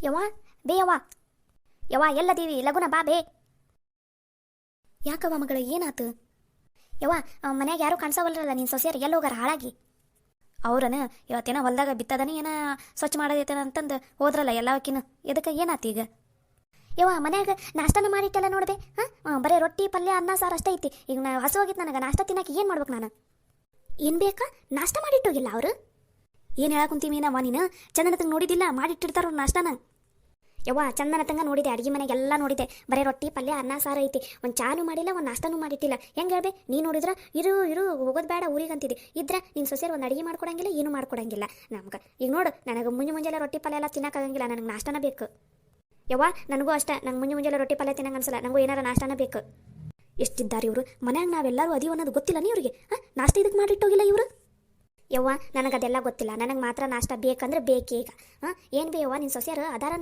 ಯವ್ವ ಬೇ ಯವ್ವ ಯವ್ವ ಎಲ್ಲದೀವಿ ಲಗುನ ಬಾ ಬೇ. ಯಾಕವ್ವ ಮಗಳ ಏನಾತು? ಯವ್ವ ಮನ್ಯಾಗ ಯಾರು ಕಾಣಿಸವಲ್ರಲ್ಲ ನಿನ್ನ ಸೊಸೆಯರು ಎಲ್ಲಿ ಹೋಗಾರ ಹಾಳಾಗಿ? ಅವ್ರನ ಇವತ್ತೇನೋ ಹೊಲ್ದಾಗ ಬಿತ್ತದನ ಏನ ಸ್ವಚ್ಛ ಮಾಡೋದೈತೇನ ಅಂತಂದು ಹೋದ್ರಲ್ಲ ಎಲ್ಲವಕ್ಕಿನ. ಎದಕ್ಕೆ ಏನಾತು ಈಗ? ಯವ್ವ ಮನ್ಯಾಗ ನಾಷ್ಟನ ಮಾಡಿಟ್ಟೆಲ್ಲ ನೋಡ್ಬೇ. ಬರೀ ರೊಟ್ಟಿ ಪಲ್ಯ ಅನ್ನ ಸಾರು ಅಷ್ಟೇ ಐತಿ. ಈಗ ನಾ ಹಸುವಾಗಿತ್ತು ನನಗೆ ನಾಷ್ಟ ತಿನ್ನಕ್ಕೆ ಏನು ಮಾಡ್ಬೇಕು ನಾನು? ಏನು ಬೇಕಾ ನಾಷ್ಟ ಮಾಡಿಟ್ಟೋಗಿಲ್ಲ ಅವರು? ಏನು ಹೇಳಕ್ಕಂತೀವಿ ನಾವು ನೀನು ಚಂದನತಂಗೆ ನೋಡಿದ್ದಿಲ್ಲ ಮಾಡಿಟ್ಟಿರ್ತಾರ ನಾಷ್ಟನ. ಯವ್ವ ಚಂದನತಂಗ ನೋಡಿದೆ, ಅಡುಗೆ ಮನೆಗೆ ಎಲ್ಲ ನೋಡಿದೆ, ಬರೀ ರೊಟ್ಟಿ ಪಲ್ಯ ಅನ್ನ ಸಾರು ಐತಿ. ಒಂದು ಚಾನು ಮಾಡಿಲ್ಲ, ಒಂದು ನಾಷ್ಟನೂ ಮಾಡಿಟ್ಟಿಲ್ಲ. ಹೆಂಗೆ ಹೇಳ್ಬೇ? ನೀನು ನೋಡಿದ್ರೆ ಇರು ಹೋಗೋದು ಬೇಡ ಊರಿಗೆ ಅಂತಿದ್ದೆ. ಇದ್ರೆ ನಿನ್ನ ಸೊಸೆಯರು ಒಂದು ಅಡುಗೆ ಮಾಡ್ಕೊಡಂಗಿಲ್ಲ, ಏನು ಮಾಡ್ಕೊಡಂಗಿಲ್ಲ ನಮ್ಗೆ. ಈಗ ನೋಡು ನನಗೆ ಮುಂಜಾನೆ ರೊಟ್ಟಿ ಪಲ್ಯ ಎಲ್ಲ ತಿನ್ನಕ್ಕಾಗಂಗಿಲ್ಲ, ನನಗೆ ನಾಷ್ಟನ ಬೇಕು. ಯವ್ವ ನನಗೂ ಅಷ್ಟೇ, ನಂಗೆ ಮುಂಜಾನೆ ರೊಟ್ಟಿ ಪಲ್ಯ ತಿನ್ನಂಗೆ ಅನ್ಸಲ್ಲ, ನನಗೂ ಏನಾರ ನಾಷ್ಟನ ಬೇಕು. ಎಷ್ಟಿದ್ದಾರೆ ಇವರು ಮನ್ಯಾಗ, ನಾವೆಲ್ಲರೂ ಅದೀವಿ ಅನ್ನೋದು ಗೊತ್ತಿಲ್ಲ ನೀ ಇವ್ರಿಗೆ? ನಾಷ್ಟ ಇದಕ್ಕೆ ಮಾಡಿಟ್ಟೋಗಿಲ್ಲ ಇವರು? ಯವ್ವ ನನಗದೆಲ್ಲ ಗೊತ್ತಿಲ್ಲ, ನನಗೆ ಮಾತ್ರ ನಾಷ್ಟ ಬೇಕಂದ್ರೆ ಬೇಕೇ ಈಗ. ಏನು ಬೇ ಯವ್ವ ನಿನ್ನ ಸೊಸೆಯರು ಅದಾರ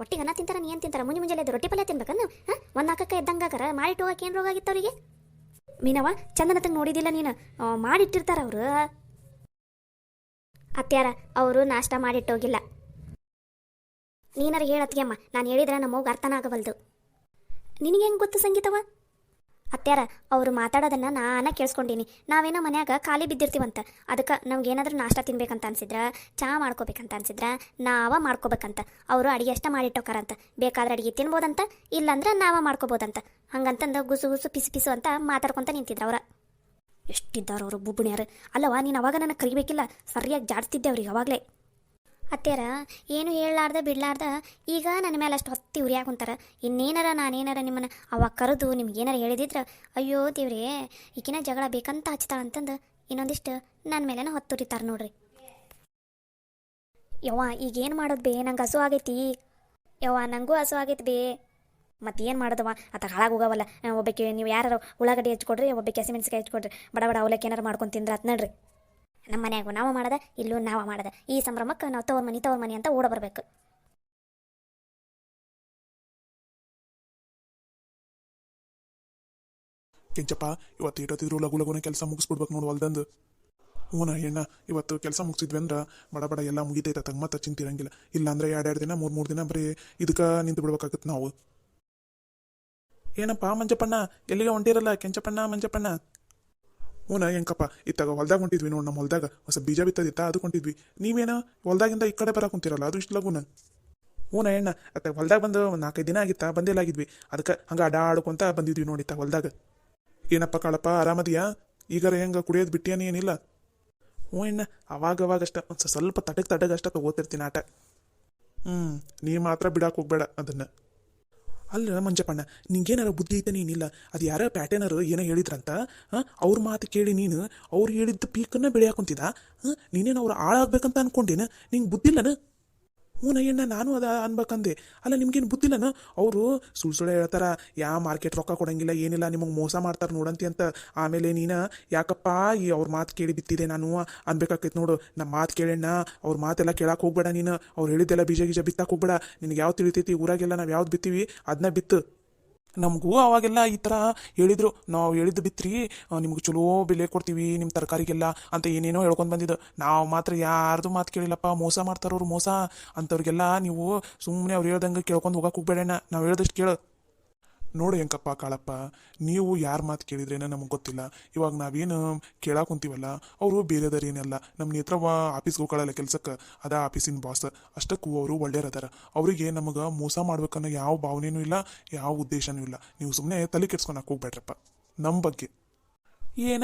ಒಟ್ಟಿಗೆ ಅನ್ನ ತಿಂತಾರ, ನೀ ಏನು ತಿಂತಾರ? ಮುಂಜಾನೆ ರೊಟ್ಟಿ ಪಲ್ಯ ತಿನ್ಬೇಕನ್ನು? ಒಂದು ನಾಲ್ಕಕ್ಕೆ ಎದ್ದಂಗಾಕರ ಮಾಡಿಟ್ಟು ಹೋಗಕ್ಕೆ ಏನು ರೋಗ ಆಗಿತ್ತು ಅವರಿಗೆ? ಮೀನವ್ವ ಚಂದನತಂಗೆ ನೋಡಿದಿಲ್ಲ ನೀನು, ಮಾಡಿಟ್ಟಿರ್ತಾರ ಅವರು. ಅತ್ಯಾರ ಅವರು ನಾಷ್ಟ ಮಾಡಿಟ್ಟೋಗಿಲ್ಲ. ನೀನಾರ ಹೇಳತ್ಗೆಮ್ಮ, ನಾನು ಹೇಳಿದ್ರೆ ನಮ್ಮವ್ಗೆ ಅರ್ಥನ ಆಗವಲ್ದು. ನಿನಗೆ ಹೆಂಗೆ ಗೊತ್ತು ಸಂಗೀತವ? ಅತ್ಯಾರ ಅವರು ಮಾತಾಡೋದನ್ನು ನಾನು ಕೇಳಿಸ್ಕೊಂಡೀನಿ. ನಾವೇನೋ ಮನ್ಯಾಗ ಖಾಲಿ ಬಿದ್ದಿರ್ತೀವಂತ, ಅದಕ್ಕೆ ನಮ್ಗೇನಾದ್ರೂ ನಾಷ್ಟ ತಿನ್ಬೇಕಂತ ಅನ್ಸಿದ್ರೆ, ಚಹಾ ಮಾಡ್ಕೋಬೇಕಂತ ಅನ್ಸಿದ್ರೆ ನಾವ ಮಾಡ್ಕೋಬೇಕಂತ. ಅವರು ಅಡುಗೆ ಅಷ್ಟ ಮಾಡಿಟ್ಟೋಕಾರಂತ, ಬೇಕಾದ್ರೆ ಅಡುಗೆ ತಿನ್ಬೋದಂತ, ಇಲ್ಲಾಂದ್ರೆ ನಾವ ಮಾಡ್ಕೋಬೋದಂತ. ಹಂಗಂತಂದು ಗುಸು ಗುಸು ಪಿಸು ಪಿಸು ಅಂತ ಮಾತಾಡ್ಕೊತ ನಿಂತಿದ್ರು ಅವ್ರ. ಎಷ್ಟಿದ್ದಾರೆ ಅವರು ಬುಬ್ಬುಣ್ಯಾರು. ಅಲ್ಲವಾ ನೀನು ಅವಾಗ ನನಗೆ ಕರಿಬೇಕಿಲ್ಲ, ಸರಿಯಾಗಿ ಜಾಡ್ತಿದ್ದೆ ಅವ್ರಿಗೆ ಅವಾಗಲೇ. ಅತ್ಯಾರ ಏನು ಹೇಳಲಾರ್ದ ಬಿಡ್ಲಾರ್ದ ಈಗ ನನ್ನ ಮೇಲೆ ಅಷ್ಟು ಹೊತ್ತಿ ಉರಿಯಾಕ ಕುಂತಾರ. ಇನ್ನೇನಾರ ನಾನೇನಾರ ನಿಮ್ಮನ್ನು ಅವಾಗ ಕರೆದು ನಿಮ್ಗೇನಾರ ಹೇಳಿದಿದ್ರೆ, ಅಯ್ಯೋ ದೇವ್ರೇ ಈಗಿನ ಜಗಳ ಬೇಕಂತ ಹಚ್ತಾಳಂತಂದು ಇನ್ನೊಂದಿಷ್ಟು ನನ್ನ ಮೇಲೆನ ಹೊತ್ತುರಿತಾರೆ ನೋಡ್ರಿ. ಯವ್ವ ಈಗೇನು ಮಾಡೋದು ಬೇ? ನಂಗೆ ಹಸು ಆಗೈತಿ. ಯವ್ವ ನನಗೂ ಹಸು ಆಗೈತಿ ಬೇ. ಮತ್ತೇನು ಮಾಡೋದವ? ಅತ್ತ ಹಾಳಾಗಿ ಹೋಗವಲ್ಲ. ಒಬ್ಬಕ್ಕೆ ನೀವು ಯಾರು ಉಳ್ಳಾಗಡ್ಡಿ ಹಚ್ಕೊಡ್ರಿ, ಒಬ್ಬಕ್ಕೆ ಹಸಿಮೆಣ್ಸಿಕಾಯಿ ಹಚ್ಕೊಡ್ರಿ, ಬಡ ಬಡ ಅವಲಕ್ಕಿ ಏನಾರು ಮಾಡ್ಕೊಂಡು ತಿಂದ್ರೆ ಅತ್ ನಡ್ರಿ. ನಮ್ಮ ಮನ್ಯಾಗೂ ನಾವು ಮಾಡದ, ಇಲ್ಲೂ ನಾವು ಮಾಡದ. ಈ ಸಂಭ್ರಮಕ್ಕೆ ನಾವು ತವ್ರ ಮನಿ ಅಂತ ಓಡ ಬರ್ಬೇಕು. ಕೆಂಚಪ್ಪ ಇವತ್ತು ಇಟ್ಟತ್ತಿದ್ರು ಲಘು ಲಘುನ ಕೆಲಸ ಮುಗಿಸ್ಬಿಡ್ಬೇಕು ನೋಡು ಹೊಲ್ದಂದು. ಹೂನ ಹೆಣ್ಣ ಇವತ್ತು ಕೆಲಸ ಮುಗಿಸಿದ್ವಿ ಅಂದ್ರೆ ಬಡ ಬಡ ಎಲ್ಲ ಮುಗಿತೈತೆ, ತಗ ಮತ್ತೆ ಚಿಂತಿರಂಗಿಲ್ಲ. ಇಲ್ಲಾಂದ್ರೆ ಎರಡು ದಿನ ಮೂರು ದಿನ ಬರೀ ಇದಕ್ಕೆ ನಿಂತು ಬಿಡ್ಬೇಕಾಗತ್ತೆ ನಾವು. ಏನಪ್ಪ ಮಂಜಪ್ಪಣ್ಣ ಎಲ್ಲಿಗೆ ಹೊಂಟಿರಲ್ಲ? ಕೆಂಚಪ್ಪಣ್ಣ ಮಂಜಪ್ಪಣ್ಣ. ಹೂನ ಹೆಂಕಪ್ಪ ಇತ್ತಾಗ ಹೊಲ್ದಾಗ ಹೊಂಟಿದ್ವಿ ನೋಡಿ, ನಮ್ಮ ಹೊಲ್ದಾಗ ಹೊಸ ಬೀಜ ಬಿತ್ತದಿತ್ತ ಅದಕ್ಕೆ ಹೊಂಟಿದ್ವಿ. ನೀವೇನು ಹೊಲ್ದಾಗಿಂದ ಈ ಕಡೆ ಬರಕ್ಕೆ ಕುಂತಿರಲ್ಲ, ಅದು ಇಷ್ಟು ಲಗುನ? ಹೂನ ಹೆಣ್ಣ ಅತ್ತ ಹೊಲ್ದಾಗ ಬಂದು ಒಂದು 4-5 ದಿನ ಆಗಿತ್ತಾ, ಬಂದಿಲ್ಲಾಗಿದ್ವಿ. ಅದಕ್ಕೆ ಹಂಗೆ ಅಡಾಡ್ಕೊಂತ ಬಂದಿದ್ವಿ ನೋಡಿ ಇತ್ತ ಹೊಲ್ದಾಗ. ಏನಪ್ಪ ಕಾಳಪ್ಪ ಆರಾಮದಿಯಾ? ಈಗಾರ ಹೆಂಗೆ ಕುಡಿಯೋದು ಬಿಟ್ಟಿಯಾನಿ ಏನಿಲ್ಲ? ಹ್ಞೂ ಅಣ್ಣ ಅವಾಗಷ್ಟ ಒಂದು ಸ್ವಲ್ಪ ತಟಗಷ್ಟ ತಗೋತಿರ್ತೀನಿ ಆಟ. ನೀ ಮಾತ್ರ ಬಿಡಾಕೆ ಹೋಗ್ಬೇಡ ಅದನ್ನು. ಅಲ್ಲ ಮಂಜಪ್ಪಣ್ಣ ನಿಂಗೇನಾರ ಬುದ್ಧಿ ಐತೆ ನೀನಿಲ್ಲ? ಅದು ಯಾರ ಪ್ಯಾಟೇನರು ಏನೋ ಹೇಳಿದ್ರಂತ, ಅವ್ರ ಮಾತು ಕೇಳಿ ನೀನು ಅವ್ರು ಹೇಳಿದ್ದ ಪೀಕನ್ನು ಬೆಳೆಯಾಕೊಂತಿದ್ದ. ನೀನೇನು ಅವ್ರು ಹಾಳಾಗ್ಬೇಕಂತ ಅನ್ಕೊಂಡೇನು? ನಿಂಗೆ ಬುದ್ಧಿಲ್ಲನ? ಹ್ಞೂ ಅಣ್ಣ ನಾನು ಅದ ಅನ್ಬೇಕಂದೆ. ಅಲ್ಲ ನಿಮ್ಗೇನು ಬುದ್ಧಿಲ್ಲನ? ಅವರು ಸುಳ್ಳು ಹೇಳ್ತಾರ, ಯಾವ ಮಾರ್ಕೆಟ್ ರೊಕ್ಕ ಕೊಡಂಗಿಲ್ಲ ಏನಿಲ್ಲ, ನಿಮಗೆ ಮೋಸ ಮಾಡ್ತಾರೆ ನೋಡಂತಿ ಅಂತ. ಆಮೇಲೆ ನೀನು ಯಾಕಪ್ಪ ಈ ಅವ್ರ ಮಾತು ಕೇಳಿ ಬಿತ್ತಿದೆ ನಾನು ಅನ್ಬೇಕಾಕೈತೆ ನೋಡು. ನಮ್ಮ ಮಾತು ಕೇಳಣ್ಣ, ಅವ್ರ ಮಾತೆಲ್ಲ ಕೇಳಕ್ಕೆ ಹೋಗ್ಬೇಡ ನೀನು. ಅವ್ರು ಹೇಳಿದ್ದೆಲ್ಲ ಬೀಜ ಬಿತ್ತಕ್ಕೆ ಹೋಗ್ಬೇಡ. ನಿನಗೆ ಯಾವ್ದು ತಿಳಿತೈತಿ ಊರಾಗೆಲ್ಲ ನಾವು ಯಾವ್ದು ಬಿತ್ತೀವಿ ಅದನ್ನ ಬಿತ್ತು. ನಮಗೂ ಅವಾಗೆಲ್ಲ ಈ ಥರ ಹೇಳಿದರು, ನಾವು ಹೇಳಿದ್ದು ಬಿತ್ರಿ ನಿಮ್ಗೆ ಚಲೋ ಬೆಲೆ ಕೊಡ್ತೀವಿ ನಿಮ್ಮ ತರಕಾರಿಗೆಲ್ಲ ಅಂತ ಏನೇನೋ ಹೇಳ್ಕೊಂಡು ಬಂದಿದ್ದು. ನಾವು ಮಾತ್ರ ಯಾರ್ದು ಮಾತು ಕೇಳಿಲ್ಲಪ್ಪ, ಮೋಸ ಮಾಡ್ತಾರವ್ರು ಮೋಸ. ಅಂಥವ್ರಿಗೆಲ್ಲ ನೀವು ಸುಮ್ಮನೆ ಅವ್ರು ಹೇಳ್ದಂಗೆ ಕೇಳ್ಕೊಂಡು ಹೋಗಕ್ಕೆ ಹೋಗ್ಬೇಡಣ್ಣ, ನಾವು ಹೇಳ್ದಷ್ಟು ಕೇಳು. ನೋಡಿ ಹೆಂಕಪ್ಪ ಕಾಳಪ್ಪ, ನೀವು ಯಾರ ಮಾತು ಕೇಳಿದ್ರೇನೋ ನಮಗೆ ಗೊತ್ತಿಲ್ಲ. ಇವಾಗ ನಾವೇನು ಕೇಳಕ್ಕೆ ಕುಂತೀವಲ್ಲ, ಅವರು ಬೇರೆದರ ಏನಲ್ಲ, ನಮ್ಮ ನೇತ್ರ ಆಫೀಸ್ಗೆ ಹೋಗ್ಕೊಳ್ಳಲ್ಲ ಕೆಲ್ಸಕ್ಕೆ, ಅದ ಆಫೀಸಿನ ಬಾಸ್. ಅಷ್ಟಕ್ಕೂ ಅವರು ಒಳ್ಳೆಯರದಾರ. ಅವರಿಗೆ ನಮಗೆ ಮೋಸ ಮಾಡ್ಬೇಕನ್ನೋ ಯಾವ ಭಾವನೆಯೂ ಇಲ್ಲ, ಯಾವ ಉದ್ದೇಶನೂ ಇಲ್ಲ. ನೀವು ಸುಮ್ಮನೆ ತಲೆ ಕೆಡ್ಸ್ಕೊಳಕ್ಕೆ ಹೋಗ್ಬೇಡ್ರಪ್ಪ ನಮ್ಮ ಬಗ್ಗೆ. ಏನ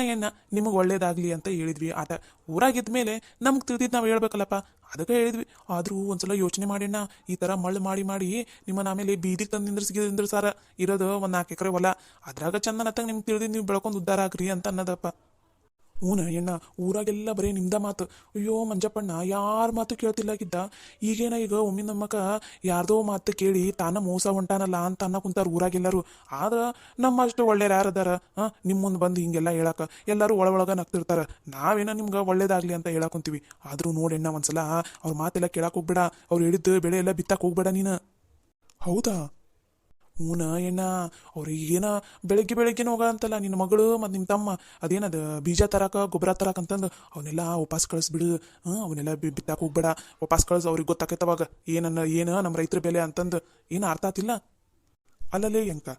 ನಿಮಗೆ ಒಳ್ಳೇದಾಗಲಿ ಅಂತ ಹೇಳಿದ್ವಿ ಆಟ. ಊರಾಗಿದ್ದ ಮೇಲೆ ನಮ್ಗೆ ತಿಳಿದಿದ್ದು ನಾವು ಹೇಳ್ಬೇಕಲ್ಲಪ್ಪ, ಅದಕ್ಕೆ ಹೇಳಿದ್ವಿ. ಆದರೂ ಒಂದ್ಸಲ ಯೋಚನೆ ಮಾಡಿಣ್ಣ, ಈ ಥರ ಮಳ್ಳು ಮಾಡಿ ನಿಮ್ಮನ್ನ ಆಮೇಲೆ ಬೀದಿಗೆ ತಂದು ನಿಂದ್ರಿಸಾರ. ಇರೋದು ಒಂದು 4 ಎಕರೆ ಹೊಲ, ಅದ್ರಾಗ ಚಂದನತ್ತಾಗ ನಿಮ್ಗೆ ತಿಳಿದಿದ್ದು ನೀವು ಬೆಳ್ಕೊಂಡು ಉದ್ಧಾರ ಆಗ್ರಿ ಅಂತ ಅನ್ನೋದಪ್ಪ. ಹೂನ ಎಣ್ಣ ಊರಾಗೆಲ್ಲ ಬರೀ ನಿಮ್ದ ಮಾತು. ಅಯ್ಯೋ ಮಂಜಪ್ಪಣ್ಣ ಯಾರ ಮಾತು ಕೇಳ್ತಿಲ್ಲಾಗಿದ್ದ. ಈಗ ಒಮ್ಮೆ ನಮ್ಮಕ್ಕ ಯಾರ್ದೋ ಮಾತು ಕೇಳಿ ತಾನ ಮೋಸ ಹೊಂಟಾನಲ್ಲ ಅಂತ ಅನ್ನ ಕುಂತಾರ ಊರಾಗೆಲ್ಲರೂ. ಆದ್ರೆ ನಮ್ಮಷ್ಟು ಒಳ್ಳೆಯರು ಯಾರದಾರ? ನಿಮ್ಮ ಮುಂದೆ ಬಂದು ಹಿಂಗೆಲ್ಲ ಹೇಳಕ್ಕೆ ಎಲ್ಲರೂ ಒಳಗೆ ನಗ್ತಿರ್ತಾರೆ. ನಾವೇನೋ ನಿಮ್ಗೆ ಒಳ್ಳೇದಾಗ್ಲಿ ಅಂತ ಹೇಳಕ್ ಕುಂತೀವಿ. ಆದರೂ ನೋಡೆಣ್ಣ ಒಂದ್ಸಲ ಅವ್ರ ಮಾತೆಲ್ಲ ಕೇಳಕ್ಕೆ ಹೋಗ್ಬೇಡ, ಅವ್ರು ಹೇಳಿದ್ದು ಬೆಳೆ ಎಲ್ಲ ಬಿತ್ತಕ್ಕೆ ಹೋಗ್ಬೇಡ ನೀನು. ಹೌದಾ? ಹೂನ ಎಣ್ಣ ಅವ್ರಿಗೆ ಏನ ಬೆಳಗ್ಗೆನೇ ಹೋಗ ಅಂತಲ್ಲ ನಿನ್ನ ಮಗಳು ಮತ್ತು ನಿಮ್ಮ ತಮ್ಮ ಅದೇನದ ಬೀಜ ತರಾಕ ಗೊಬ್ಬರ ತರಾಕ ಅಂತಂದು ಅವನ್ನೆಲ್ಲ ವಾಪಸ್ ಕಳಿಸ್ಬಿಡು. ಅವನ್ನೆಲ್ಲ ಬಿತ್ತಾಕ ಹೋಗ್ಬೇಡ, ವಾಪಸ್ ಕಳ್ಸಿ ಅವ್ರಿಗೆ ಗೊತ್ತಾಕೈತವಾಗ ಏನು ನಮ್ಮ ರೈತರ ಬೆಲೆ ಅಂತಂದು ಏನು ಅರ್ಥ ಆತಿಲ್ಲ. ಅಲ್ಲಲ್ಲೇ ಎಂಕ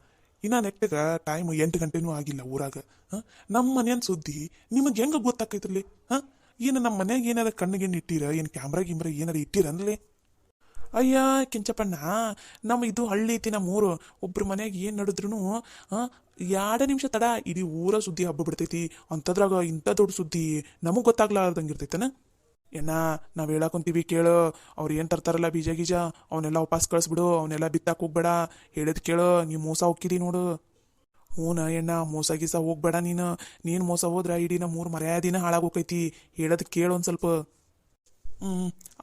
ಇನ್ನ ನೆಟ್ಟಗ ಟೈಮ್ 8 ಗಂಟೆನೂ ಆಗಿಲ್ಲ ಊರಾಗ. ನಮ್ಮ ಮನೆಯನ್ ಸುದ್ದಿ ನಿಮಗೆ ಹೆಂಗ ಗೊತ್ತಾಕೈತ್ರಲ್ಲಿ? ಏನು ನಮ್ಮ ಮನ್ಯಾಗ ಏನಾರ ಕಣ್ಣಿಗೆ ಇಟ್ಟಿರ, ಏನು ಕ್ಯಾಮ್ರಾ ಗಿಮ್ರಾ ಏನಾರ ಇಟ್ಟಿರ ಅಂದ್ಲೇ? ಅಯ್ಯ ಕೆಂಚಪ್ಪಣ್ಣ, ನಮ್ಮ ಇದು ಹಳ್ಳಿ ಐತಿ, ನಮ್ಮ ಊರು. ಒಬ್ರು ಮನ್ಯಾಗ ಏನು ನಡೆದ್ರು 2 ನಿಮಿಷ ತಡ ಇಡೀ ಊರ ಸುದ್ದಿ ಹಬ್ಬ ಬಿಡ್ತೈತಿ. ಅಂಥದ್ರಾಗ ಇಂಥ ದೊಡ್ಡ ಸುದ್ದಿ ನಮಗೆ ಗೊತ್ತಾಗ್ಲಾರ್ದಂಗೆ ಇರ್ತೈತನ? ಏನ ನಾವು ಹೇಳಾಕೊಂತೀವಿ ಕೇಳು. ಅವ್ರು ಏನು ತರ್ತಾರಲ್ಲ ಬೀಜ ಗೀಜ ಅವನ್ನೆಲ್ಲ ವಾಪಸ್ ಕಳಿಸ್ಬಿಡು, ಅವನ್ನೆಲ್ಲ ಬಿತ್ತಾಕ ಹೋಗ್ಬೇಡ. ಹೇಳಿದ್ ಕೇಳು, ನೀವು ಮೋಸ ಹೋಗ್ತಿದಿ ನೋಡು. ಹೂನ ಎಣ್ಣ, ಮೋಸ ಗೀಸ ಹೋಗ್ಬೇಡ ನೀನು ಮೋಸ ಹೋದ್ರ ಇಡೀ ನಮ್ಮ ಊರು ಮರ್ಯಾದಿನ ಹಾಳಾಗೋಕೈತಿ. ಹೇಳೋದು ಕೇಳು ಒಂದು ಸ್ವಲ್ಪ.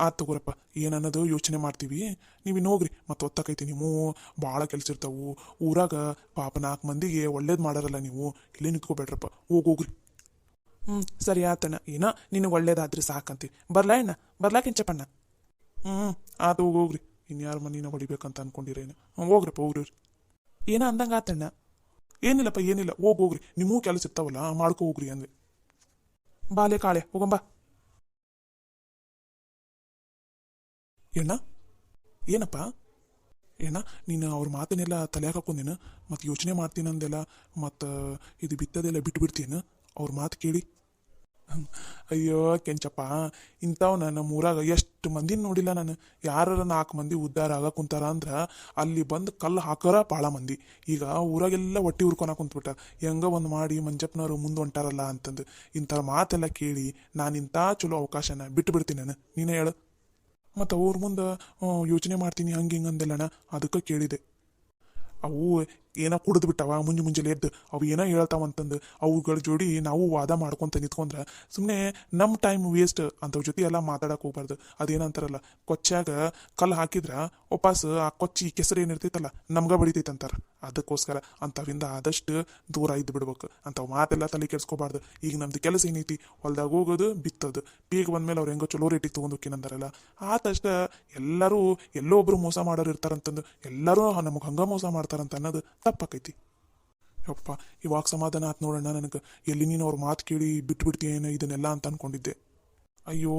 ಆತು ತಗೋರಪ್ಪ, ಏನನ್ನೋದು ಯೋಚನೆ ಮಾಡ್ತೀವಿ. ನೀವಿನ್ನು ಹೋಗ್ರಿ, ಮತ್ತೆ ಒತ್ತಾಕೈತಿ. ನೀವು ಭಾಳ ಕೆಲಸ ಇರ್ತಾವು ಊರಾಗ. ಪಾಪ 4 ಮಂದಿಗೆ ಒಳ್ಳೇದು ಮಾಡಾರಲ್ಲ ನೀವು. ಇಲ್ಲೇ ನಿಂತ್ಕೋಬೇಡ್ರಪ್ಪ, ಹೋಗ್ರಿ. ಸರಿ ಆತಣ್ಣ, ಏನೋ ನಿನಗೆ ಒಳ್ಳೇದಾದ್ರೆ ಸಾಕಂತಿ. ಬರ್ಲಾ ಅಣ್ಣ, ಬರ್ಲಾ ಕೆಂಚಪ್ಪಣ್ಣ? ಆತು ಹೋಗ್ರಿ. ಇನ್ಯಾರ ಮನಿನ ಹೊಡಿಬೇಕಂತ ಅನ್ಕೊಂಡಿರೇನು? ಹೋಗ್ರಪ್ಪ ಹೋಗ್ರಿ. ಏನೋ ಅಂದಂಗೆ ಆತಣ್ಣ. ಏನಿಲ್ಲಪ್ಪ ಏನಿಲ್ಲ, ಹೋಗ್ರಿ. ನಿಮ್ಮೂ ಕೆಲಸ ಇರ್ತಾವಲ್ಲ, ಮಾಡ್ಕೊ ಹೋಗ್ರಿ ಅಂದೆ. ಬಾಲೆ ಕಾಳೆ ಹೋಗಂಬ. ಏನ ಏನಪ್ಪ ಏನ ನೀನು ಅವ್ರ ಮಾತನ್ನೆಲ್ಲ ತಲೆಯಾಗ ಹಾಕೊಂದೇನು? ಮತ್ತು ಯೋಚನೆ ಮಾಡ್ತೀನಂದೆಲ್ಲ, ಮತ್ತು ಇದು ಬಿತ್ತದೆಲ್ಲ ಬಿಟ್ಟು ಬಿಡ್ತೀನ ಅವ್ರ ಮಾತು ಕೇಳಿ? ಅಯ್ಯೋ ಕೆಂಚಪ್ಪ, ಇಂಥವ್ನ ನಮ್ಮ ಊರಾಗ ಎಷ್ಟು ಮಂದಿನ ನೋಡಿಲ್ಲ ನಾನು. ಯಾರ 4 ಮಂದಿ ಉದ್ಧಾರ ಆಗ ಕುಂತಾರ ಅಂದ್ರೆ ಅಲ್ಲಿ ಬಂದು ಕಲ್ಲು ಹಾಕೋರ ಭಾಳ ಮಂದಿ. ಈಗ ಊರಾಗೆಲ್ಲ ಹೊಟ್ಟಿ ಹುರ್ಕೊನ ಕುಂತ್ಬಿಟ್ಟ. ಹೆಂಗ ಒಂದು ಮಾಡಿ ಮಂಜಪ್ಪನವರು ಮುಂದೆ ಹೊಂಟಾರಲ್ಲ ಅಂತಂದು ಇಂಥ ಮಾತೆಲ್ಲ ಕೇಳಿ ನಾನು ಇಂಥ ಚಲೋ ಅವಕಾಶನ ಬಿಟ್ಟು ಬಿಡ್ತೀನಿ ನಾನು. ನೀನೇ ಹೇಳು. ಮತ್ತು ಅವ್ರ ಮುಂದೆ ಯೋಚನೆ ಮಾಡ್ತೀನಿ ಹಂಗೆ ಹಿಂಗೆ ಅಂದೆಲ್ಲಣ್ಣ, ಅದಕ್ಕೆ ಕೇಳಿದೆ. ಅವು ಏನೋ ಕುಡಿದು ಬಿಟ್ಟವ ಮುಂಜಾನೆ ಎದ್ದು, ಅವು ಏನೋ ಹೇಳ್ತಾವಂತಂದು ಅವುಗಳ ಜೋಡಿ ನಾವು ವಾದ ಮಾಡ್ಕೊತ ನಿಂತ್ಕೊಂಡ್ರೆ ಸುಮ್ಮನೆ ನಮ್ಮ ಟೈಮ್ ವೇಸ್ಟ್. ಅಂಥವ್ರ ಜೊತೆ ಎಲ್ಲ ಮಾತಾಡಕ್ಕೆ ಹೋಗ್ಬಾರ್ದು. ಅದೇನಂತಾರಲ್ಲ, ಕೊಚ್ಚಾಗ ಕಲ್ಲು ಹಾಕಿದ್ರೆ ವಾಪಸ್ ಆ ಕೊಚ್ಚಿ ಕೆಸರು ಏನಿರ್ತೈತಲ್ಲ ನಮ್ಗೆ ಬಡಿತೈತೆ ಅಂತಾರೆ. ಅದಕ್ಕೋಸ್ಕರ ಅಂಥವಿಂದ ಆದಷ್ಟು ದೂರ ಇದ್ದು ಬಿಡ್ಬೇಕು. ಅಂಥವು ಮಾತೆಲ್ಲ ತಲೆ ಕೆಡಿಸ್ಕೋಬಾರ್ದು. ಈಗ ನಮ್ದು ಕೆಲಸ ಏನೈತಿ, ಹೊಲ್ದಾಗ ಹೋಗೋದು ಬಿತ್ತೋದು. ಪೀಕ್ ಬಂದ್ಮೇಲೆ ಅವ್ರು ಹೆಂಗೋ ಚಲೋ ರೇಟಿಗೆ ತೊಗೊಂಡೋಕಿನಂದಾರಲ್ಲ, ಆತಷ್ಟ ಎಲ್ಲರೂ ಎಲ್ಲೋ ಒಬ್ರು ಮೋಸ ಮಾಡೋರು ಇರ್ತಾರಂತಂದು ಎಲ್ಲರೂ ನಮಗೆ ಹಂಗೆ ಮೋಸ ಮಾಡ್ತಾರಂತ ಅನ್ನೋದು ತಪ್ಪಾಕೈತಿ. ಯಪ್ಪ, ಇವಾಗ ಸಮಾಧಾನ ಆತ್ ನೋಡೋಣ ನನಗೆ. ಎಲ್ಲಿ ನೀನು ಅವ್ರ ಮಾತು ಕೇಳಿ ಬಿಟ್ಬಿಡ್ತೀಯೇನು ಇದನ್ನೆಲ್ಲ ಅಂತ ಅನ್ಕೊಂಡಿದ್ದೆ. ಅಯ್ಯೋ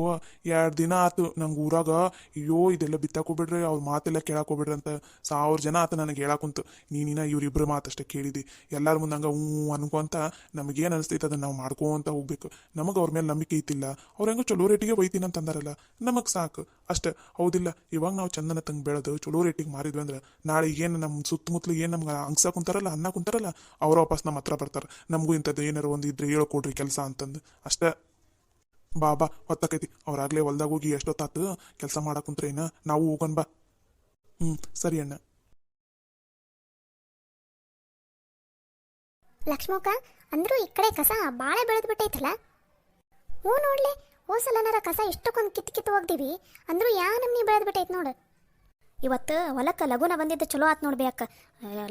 2 ದಿನ ಆತು ನಂಗೆ ಊರಾಗ, ಅಯ್ಯೋ ಇದೆಲ್ಲ ಬಿತ್ತಾಕೋಬಿಡ್ರಿ, ಅವ್ರ ಮಾತೆಲ್ಲ ಕೇಳಾಕೋಬಿಡ್ರಿ ಅಂತ 1000 ಜನ ಆತು ನನಗೆ ಹೇಳಾಕುಂತು. ನೀನಿನ ಇವ್ರಿಬ್ರು ಮಾತಷ್ಟೇ ಕೇಳಿದಿ. ಎಲ್ಲರ ಮುಂದೆ ಹಂಗೆ ಅನ್ಕೊಂತ ನಮಗೇನು ಅನಿಸ್ತೈತೆ ಅದನ್ನು ನಾವು ಮಾಡ್ಕೊಂತ ಹೋಗ್ಬೇಕು. ನಮಗೆ ಅವ್ರ ಮೇಲೆ ನಂಬಿಕೆ ಐತಿಲ್ಲ. ಅವ್ರು ಹೆಂಗೋ ಚಲೋ ರೇಟಿಗೆ ಒಯ್ತೀನಿ ಅಂತ ಅಂದಾರಲ್ಲ, ನಮಗೆ ಸಾಕು ಅಷ್ಟೇ. ಹೌದಿಲ್ಲ? ಇವಾಗ ನಾವು ಚಂದನ ತಂಗೆ ಬೆಳೆದು ಚಲೋ ರೇಟಿಗೆ ಮಾರಿದ್ವಿ ಅಂದ್ರೆ ನಾಳೆ ಏನು ನಮ್ಮ ಸುತ್ತಮುತ್ತಲು ಏನು ನಮ್ಗೆ ಅಂಗ್ಸ ಕುಂತಾರಲ್ಲ, ಅನ್ನ ಕುಂತಾರಲ್ಲ, ಅವ್ರ ವಾಪಸ್ ನಮ್ಮ ಹತ್ರ ಬರ್ತಾರೆ. ನಮಗೂ ಇಂಥದ್ದು ಏನಾರು ಒಂದು ಇದ್ರೆ ಹೇಳ್ಕೊಡ್ರಿ ಕೆಲಸ ಅಂತಂದು ಅಷ್ಟೇ. ಬಾ ಹೊತ್ತಕೈತಿ. ಅವ್ರಾಗ್ಲೇ ಹೊಲ್ದಾಗ ಹೋಗಿ ಎಷ್ಟೊತ್ತಾತು ಕೆಲಸ ಮಾಡಕ್ ಕುಂತ್ರೇನ, ನಾವು ಹೋಗೋಣ ಬಾ. ಸರಿ ಅಣ್ಣ. ಲಕ್ಷ್ಮಕ್ಕ, ಅಂದ್ರೂ ಈ ಕಡೆ ಕಸ ಭಾಳ ಬೆಳೆದು ಬಿಟ್ಟೈತಲ್ಲ? ಹ್ಞೂ ನೋಡ್ಲಿ, ಹೋಸಲನಾರ ಕಸ ಇಷ್ಟಕ್ಕೊಂದು ಕಿತ್ತು ಹೋಗ್ದೀವಿ, ಅಂದ್ರೂ ಯಾ ನಮ್ನಿ ಬೆಳೆದು ಬಿಟ್ಟೈತೆ ನೋಡು. ಇವತ್ತು ಹೊಲಕ್ಕೆ ಲಗುನ ಬಂದಿದ್ದು ಚಲೋ ಆತ್ ನೋಡ್ಬಿ ಅಕ್ಕ.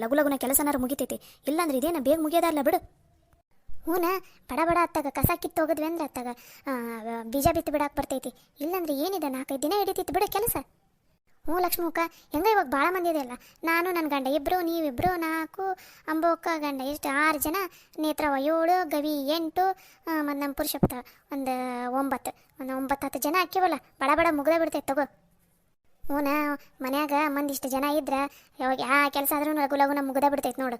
ಲಗುನ ಕೆಲಸನಾರು ಮುಗಿತೈತಿ. ಇಲ್ಲಾಂದ್ರೆ ಇದೇನ ಬೇಗ ಮುಗಿಯೋದಲ್ಲ ಬಿಡು. ಹೂನ, ಬಡ ಅತ್ತಾಗ ಕಸ ಕಿತ್ತು ಹೋಗಿದ್ವಿ ಅಂದ್ರೆ ಅತ್ತಾಗ ಬೀಜ ಬಿತ್ತು ಬಿಡಾಕ್ ಬರ್ತೈತಿ. ಇಲ್ಲಾಂದ್ರೆ ಏನಿದೆ 4-5 ದಿನ ಹಿಡಿತೈತಿ ಬಿಡು ಕೆಲಸ. ಹ್ಞೂ ಲಕ್ಷ್ಮಕ್ಕ, ಹೆಂಗ ಇವಾಗ ಭಾಳ ಮಂದಿ ಇದೆಯಲ್ಲ. ನಾನು ನನ್ನ ಗಂಡ ಇಬ್ಬರು, ನೀವಿಬ್ಬರು 4, ಅಂಬೋಕ್ಕ ಗಂಡ ಎಷ್ಟು 6 ಜನ, ನೇತ್ರವ 7, ಗವಿ 8, ಮತ್ತು ನಮ್ಮ ಪುರುಷಪ್ತ ಒಂದು 9, ಒಂದು 9-10 ಜನ ಹಾಕಿವಲ್ಲ. ಬಡ ಮುಗ್ದೇ ಬಿಡ್ತೈತೆ ತಗೋ. ಹ್ಞೂನ, ಮನ್ಯಾಗ ಮಂದಿ ಇಷ್ಟು ಜನ ಇದ್ರೆ ಯಾವಾಗ ಯಾ ಕೆಲಸ ಆದ್ರೂ ಲಗುನ ಮುಗ್ದೇ ಬಿಡ್ತೈತೆ ನೋಡು.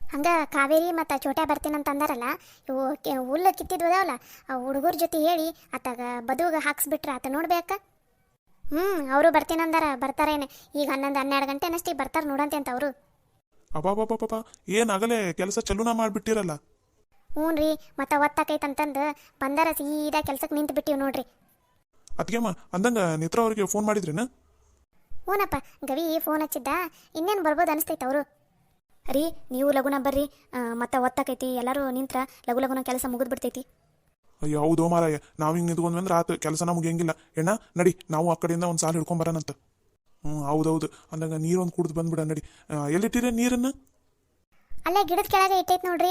ಹಂಗೆ ಕಾವೇರಿ ಮತ್ತು ಚೋಟ್ಯಾ ಬರ್ತೀನಂತ ಅಂದಾರಲ್ಲ, ಇವು ಹುಲ್ಲು ಕಿತ್ತಿದ್ವದಾವಲ್ಲ, ಆ ಹುಡುಗರ ಜೊತೆ ಹೇಳಿ ಅತ್ತಾಗ ಬದುಗ ಹಾಕ್ಸ್ಬಿಟ್ರೆ ಆತ ನೋಡ್ಬೇಕ. ಅವರು ಬರ್ತೀನಂದಾರ, ಬರ್ತಾರೇನೆ ಈಗ 11-12 ಗಂಟೆ ಅನ್ನಷ್ಟಿಗೆ ಬರ್ತಾರೆ ನೋಡಂತೆ ಅಂತ ಅವರು. ಅಬ್ಬಾಬಾಬಾಬಾ, ಏನಾಗಲೇ ಕೆಲಸ ಚಲೋನ ಮಾಡಿಬಿಟ್ಟಿರಲ್ಲ. ಹ್ಞೂ ರೀ, ಮತ್ತು ಒತ್ತಾಕೈತಂತಂದು ಬಂದಾರ ಸೀದಾ ಕೆಲ್ಸಕ್ಕೆ ನಿಂತು ಬಿಟ್ಟಿವಿ ನೋಡ್ರಿ. ಅದಕ್ಕೆಮ್ಮ ಅಂದಂಗ ನೇತ್ರ ಅವ್ರಿಗೆ ಫೋನ್ ಮಾಡಿದ್ರೇನ? ಹ್ಞೂನಪ್ಪ, ಗವಿ ಫೋನ್ ಹಚ್ಚಿದ್ದ, ಇನ್ನೇನು ಬರ್ಬೋದು ಅನಿಸ್ತೈತೆ ಅವರು. ರೀ, ನೀವು ಲಗುನ ಬರ್ರಿ, ಮತ್ತೆ ಒತ್ತಾಕೈತಿ. ಎಲ್ಲರೂ ನಿಂತ್ರ ಲಗುನ ಕೆಲಸ ಮುಗಿದು ಬಿಡ್ತೈತಿ. ಅಯ್ಯೋ ಹೌದು ಮಾರಾಯ, ನಾವು ಹಿಂಗೆ ನಿಂತ್ಕೊಂಡ್ವಿ ಅಂದ್ರೆ ಆತು ಕೆಲಸನ ಮುಗಿಯಂಗಿಲ್ಲ. ಎಣ್ಣ ನಡಿ, ನಾವು ಆ ಕಡೆಯಿಂದ ಒಂದು ಸಾಲ ಹಿಡ್ಕೊಂಬರೋಣಂತ. ಹೌದೌದು. ಅಂದಂಗ ನೀರೊಂದು ಕುಡ್ದು ಬಂದ್ಬಿಡ ನಡಿ. ಎಲ್ಲಿಟ್ಟಿರ ನೀರನ್ನು? ಅಲ್ಲೇ ಗಿಡದ ಕೆಳಗೆ ಇಟ್ಟೈತೆ ನೋಡ್ರಿ.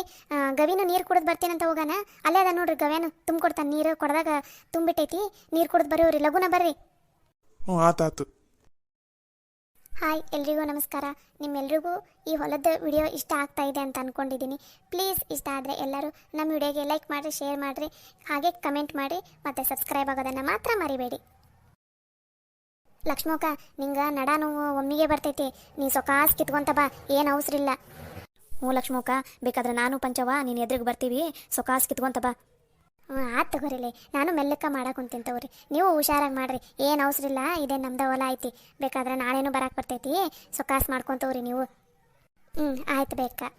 ಗವಿನೂ ನೀರು ಕುಡಿದು ಬರ್ತೀನಂತ ಹೋಗೋಣ. ಅಲ್ಲೇ ಅದ ನೋಡ್ರಿ, ಗವ್ಯಾನು ತುಂಬಿಕೊಡ್ತಾನೆ ನೀರು. ಕೊಡದಾಗ ತುಂಬಿಟ್ಟೈತಿ, ನೀರು ಕುಡಿದು ಬರೋರಿ, ಲಗುನ ಬರ್ರಿ. ಆತಾತು. ಹಾಯ್ ಎಲ್ರಿಗೂ ನಮಸ್ಕಾರ. ನಿಮ್ಮೆಲ್ರಿಗೂ ಈ ಹೊಲದ ವಿಡಿಯೋ ಇಷ್ಟ ಆಗ್ತಾ ಇದೆ ಅಂತ ಅಂದ್ಕೊಂಡಿದ್ದೀನಿ. ಪ್ಲೀಸ್ ಇಷ್ಟ ಆದರೆ ಎಲ್ಲರೂ ನಮ್ಮ ವಿಡಿಯೋಗೆ ಲೈಕ್ ಮಾಡಿರಿ, ಶೇರ್ ಮಾಡಿರಿ, ಹಾಗೆ ಕಮೆಂಟ್ ಮಾಡಿ ಮತ್ತು ಸಬ್ಸ್ಕ್ರೈಬ್ ಆಗೋದನ್ನು ಮಾತ್ರ ಮರಿಬೇಡಿ. ಲಕ್ಷ್ಮಕ್ಕ, ನಿಂಗೆ ನಡ ನೋವು ಒಮ್ಮಿಗೆ ಬರ್ತೈತಿ, ನೀ ಸೊಕಾಸ್ ಕಿತ್ಕೊಂತ ಬಾ, ಏನು ಅವಸರ ಇಲ್ಲ. ಹ್ಞೂ ಲಕ್ಷ್ಮಕ್ಕ, ಬೇಕಾದ್ರೆ ನಾನು ಪಂಚವ ನೀನು ಎದುರಿಗೆ ಬರ್ತೀವಿ, ಸೊಕಾಸ್ ಕಿತ್ಕೊಂತ ಬಾ. ಆಯ್ತು ತಗೋರಿಲಿ, ನಾನು ಮೆಲ್ಲಕ್ಕ ಮಾಡಕ್ಕೆ ಕುಂತೀನಿ ತಗೋರಿ. ನೀವು ಹುಷಾರಾಗಿ ಮಾಡ್ರಿ, ಏನು ಅವಸರ ಇಲ್ಲ, ಇದೇ ನಮ್ದು ಹೊಲ ಐತಿ. ಬೇಕಾದ್ರೆ ನಾಳೆನೂ ಬರಕ್ಕೆ ಬರ್ತೈತಿ, ಸೊಕಾಸ್ ಮಾಡ್ಕೊಂತವ್ರಿ ನೀವು. ಆಯ್ತು ಬೇಕಾ.